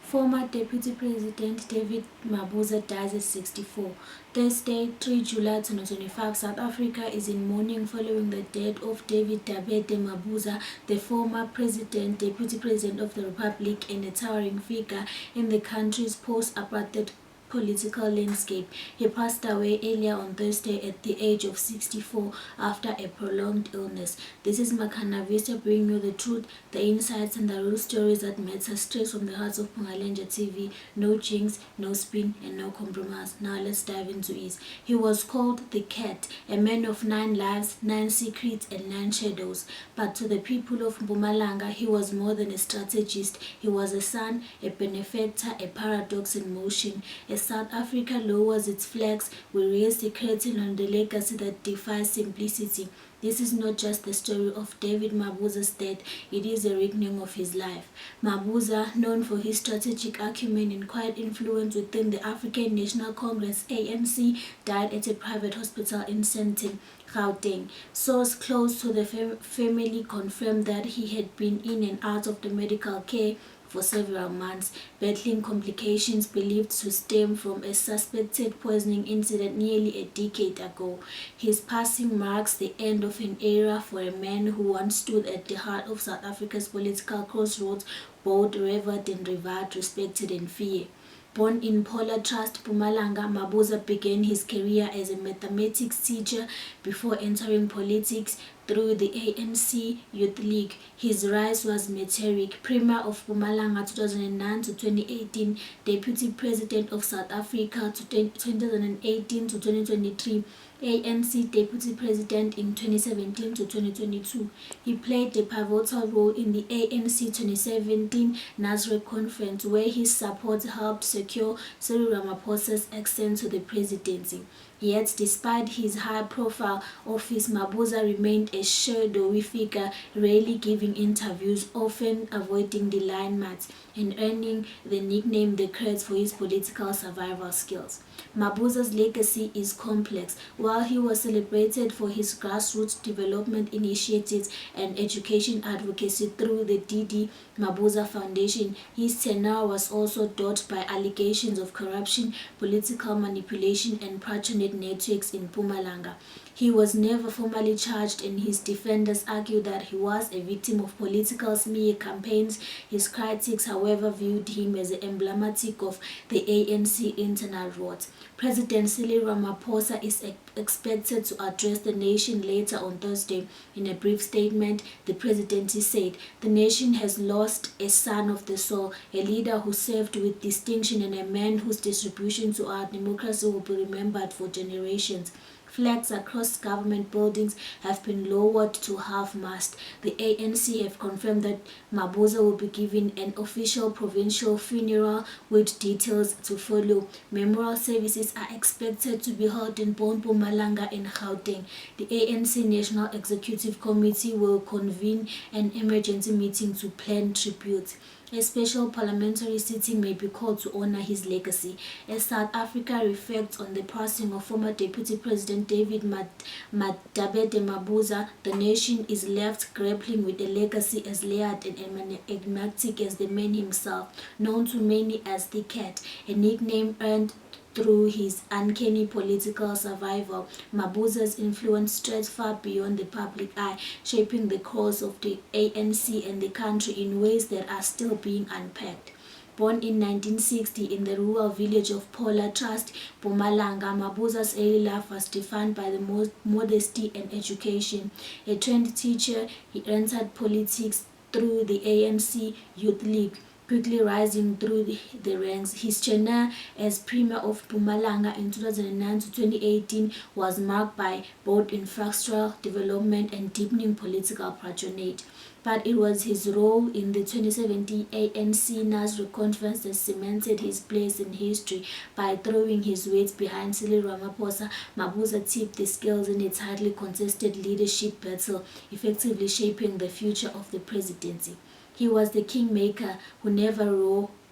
Former Deputy President David Mabuza dies at 64. Thursday, 3 July 2025, South Africa is in mourning following the death of David Dabete Mabuza, the former Deputy President of the Republic and a towering figure in the country's post-apartheid political landscape. He passed away earlier on Thursday at the age of 64 after a prolonged illness. This is Makana Vista bringing you the truth, the insights and the real stories that matter straight from the hearts of Pungalenja TV. No jinx, no spin and no compromise. Now let's dive into it. He was called the Cat, a man of 9 lives, 9 secrets and 9 shadows. But to the people of Mpumalanga, he was more than a strategist. He was a son, a benefactor, a paradox in motion. As South Africa lowers its flags, we raise the curtain on the legacy that defies simplicity. This is not just the story of David Mabuza's death, it is a reckoning of his life. Mabuza, known for his strategic acumen and quiet influence within the African National Congress ANC, died at a private hospital in Sandton, Gauteng. Sources close to the family confirmed that he had been in and out of the medical care for several months, battling complications believed to stem from a suspected poisoning incident nearly a decade ago. His passing marks the end of an era for a man who once stood at the heart of South Africa's political crossroads, both revered and revered, respected and feared. Born in Pola Trust, Mpumalanga, Mabuza began his career as a mathematics teacher before entering politics through the ANC Youth League. His rise was meteoric. Premier of Mpumalanga 2009 to 2018, Deputy President of South Africa 2018 to 2023, ANC Deputy President in 2017 to 2022. He played a pivotal role in the ANC 2017 Nasrec Conference, where his support helped secure Cyril Ramaphosa's ascent to the presidency. Yet, despite his high-profile office, Mabuza remained a shadowy figure, rarely giving interviews, often avoiding the limelight, and earning the nickname The Cat for his political survival skills. Mabuza's legacy is complex. While he was celebrated for his grassroots development initiatives and education advocacy through the Didi Mabuza Foundation, his tenure was also dotted by allegations of corruption, political manipulation, and patronage networks in Mpumalanga. He was never formally charged, and his defenders argue that he was a victim of political smear campaigns. His critics, however, viewed him as emblematic of the ANC internal rot. President Cyril Ramaphosa is expected to address the nation later on Thursday. In a brief statement, the presidency said, "The nation has lost a son of the soul, a leader who served with distinction and a man whose distribution to our democracy will be remembered for generations." Flags across government buildings have been lowered to half-mast. The ANC have confirmed that Mabuza will be given an official provincial funeral with details to follow. Memorial services are expected to be held in Mpumalanga and Gauteng. The ANC National Executive Committee will convene an emergency meeting to plan tribute. A special parliamentary sitting may be called to honor his legacy. As South Africa reflects on the passing of former Deputy President David Dabete Mabuza, the nation is left grappling with a legacy as layered and enigmatic as the man himself, known to many as the Cat, a nickname earned through his uncanny political survival. Mabuza's influence stretched far beyond the public eye, shaping the course of the ANC and the country in ways that are still being unpacked. Born in 1960 in the rural village of Pola Trust, Mpumalanga, Mabuza's early life was defined by the modesty and education. A trained teacher, he entered politics through the ANC Youth League, quickly rising through the ranks. His tenure as Premier of Mpumalanga in 2009 to 2018 was marked by both infrastructural development and deepening political patronage. But it was his role in the 2017 ANC Nasrec Conference that cemented his place in history. By throwing his weight behind Cyril Ramaphosa, Mabuza tipped the scales in a tightly contested leadership battle, effectively shaping the future of the presidency. He was the kingmaker who never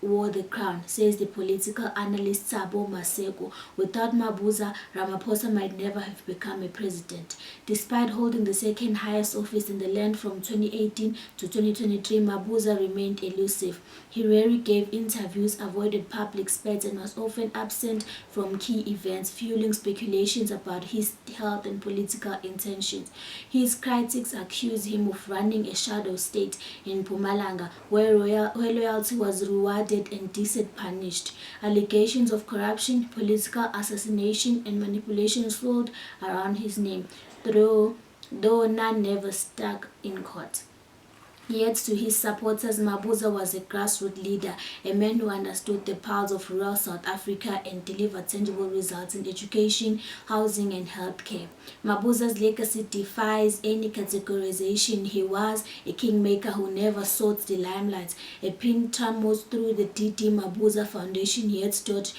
wore the crown, says the political analyst Sabo Maseko. Without Mabuza, Ramaphosa might never have become a president. Despite holding the second highest office in the land from 2018 to 2023, Mabuza remained elusive. He rarely gave interviews, avoided public space, and was often absent from key events, fueling speculations about his health and political intentions. His critics accuse him of running a shadow state in Mpumalanga, where loyalty was rewarded and deceit punished. Allegations of corruption, political assassination, and manipulation swirled around his name, though none never stuck in court. Yet to his supporters, Mabuza was a grassroots leader, a man who understood the pulse of rural South Africa and delivered tangible results in education, housing, and healthcare. Mabuza's legacy defies any categorization. He was a kingmaker who never sought the limelight, a pinter most through the D.D. Mabuza Foundation, yet stood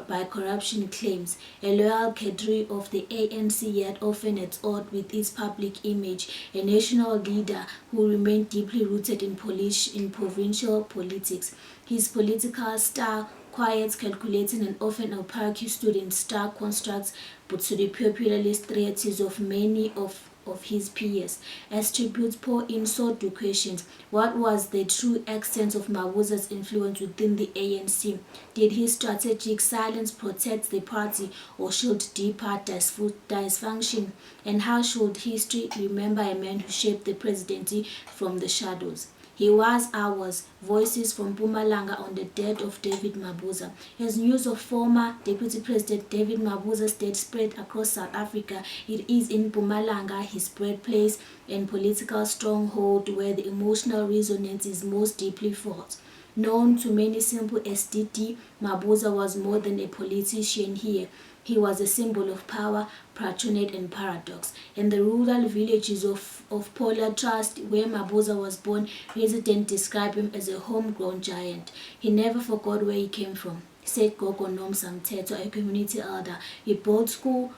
by corruption claims, a loyal cadre of the ANC, yet often at odds with its public image, a national leader who remained deeply rooted in provincial politics. His political style, quiet, calculating, and often opaque, stood in stark contrast but to the populist theatres of many of his peers. As tributes pour in, so do questions. What was the true extent of Mabuza's influence within the ANC? Did his strategic silence protect the party or showed deeper dysfunction? And how should history remember a man who shaped the presidency from the shadows? He was ours, voices from Mpumalanga on the death of David Mabuza. As news of former Deputy President David Mabuza's death spread across South Africa, it is in Mpumalanga, his birthplace and political stronghold, where the emotional resonance is most deeply felt. Known to many simply as DD, Mabuza was more than a politician here. He was a symbol of power, patronage, and paradox. In the rural villages of Polar Trust, where Mabuza was born, residents describe him as a homegrown giant. He never forgot where he came from, said Gogo Nomsa Mteto, a community elder. He built schools,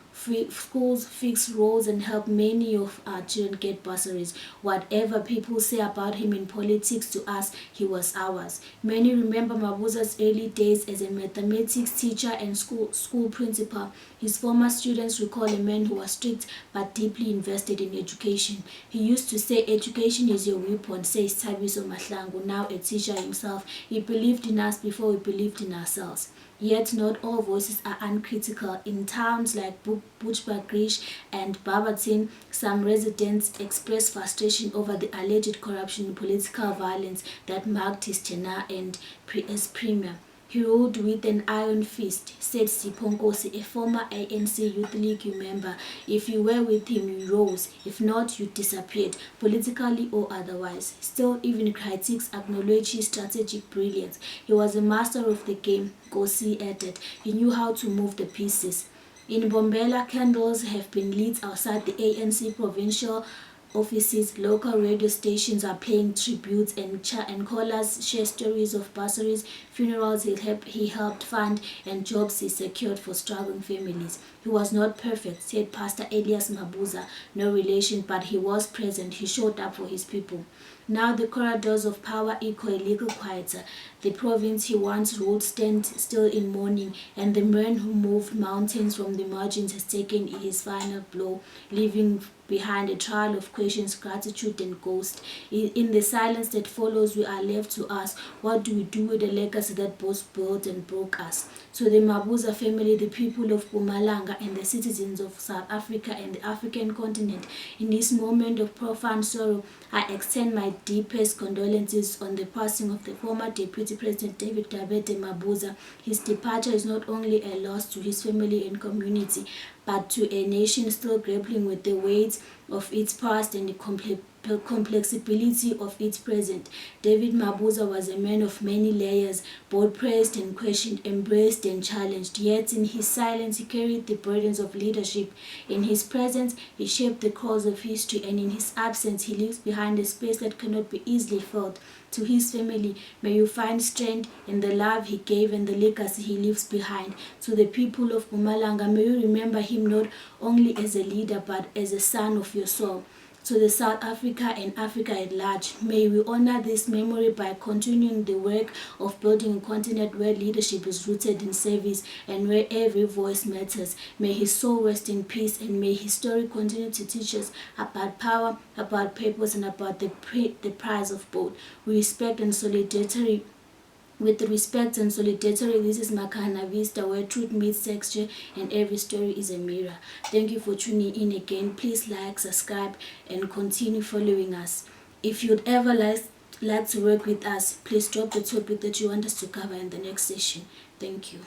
fixed roads, and helped many of our children get bursaries. Whatever people say about him in politics, to us, he was ours. Many remember Mabuza's early days as a mathematics teacher and school principal. His former students recall a man who was strict but deeply invested in education. He used to say, "Education is your weapon," says Tabiso Mahlangu, now a teacher himself. He believed in us before we believed in ourselves. Yet not all voices are uncritical. In towns like Bushbuckridge and Barberton, some residents expressed frustration over the alleged corruption and political violence that marked his tenure as premier. He ruled with an iron fist, said Sikhungethwe, a former ANC Youth League member. If you were with him, you rose. If not, you disappeared, politically or otherwise. Still, even critics acknowledge his strategic brilliance. He was a master of the game, Gosi added. He knew how to move the pieces. In Bombela, candles have been lit outside the ANC provincial offices. Local radio stations are paying tributes, and callers share stories of bursaries, funerals he helped fund, and jobs he secured for struggling families. He was not perfect, said Pastor Elias Mabuza, no relation, but he was present. He showed up for his people. Now the corridors of power echo a little quieter. The province he once ruled stands still in mourning, and the man who moved mountains from the margins has taken his final blow, leaving behind a trail of questions, gratitude, and ghost. In the silence that follows, we are left to ask, what do we do with the legacy that both built and broke us? To the Mabuza family, the people of Mpumalanga, and the citizens of South Africa and the African continent, in this moment of profound sorrow, I extend my deepest condolences on the passing of the former Deputy President David Dabete Mabuza. His departure is not only a loss to his family and community, but to a nation still grappling with the weight of its past and the complexity of its present. David Mabuza was a man of many layers, both praised and questioned, embraced and challenged. Yet in his silence he carried the burdens of leadership. In his presence he shaped the course of history, and in his absence he leaves behind a space that cannot be easily felt. To his family, may you find strength in the love he gave and the legacy he leaves behind. To the people of Mpumalanga, may you remember him not only as a leader but as a son of your soul. to the South Africa and Africa at large. May we honor this memory by continuing the work of building a continent where leadership is rooted in service and where every voice matters. May his soul rest in peace, and may his story continue to teach us about power, about purpose, and about the prize of both. We respect and solidarity. With respect and solidarity, this is Makana Vista, where truth meets texture and every story is a mirror. Thank you for tuning in again. Please like, subscribe, and continue following us. If you'd ever like to work with us, please drop the topic that you want us to cover in the next session. Thank you.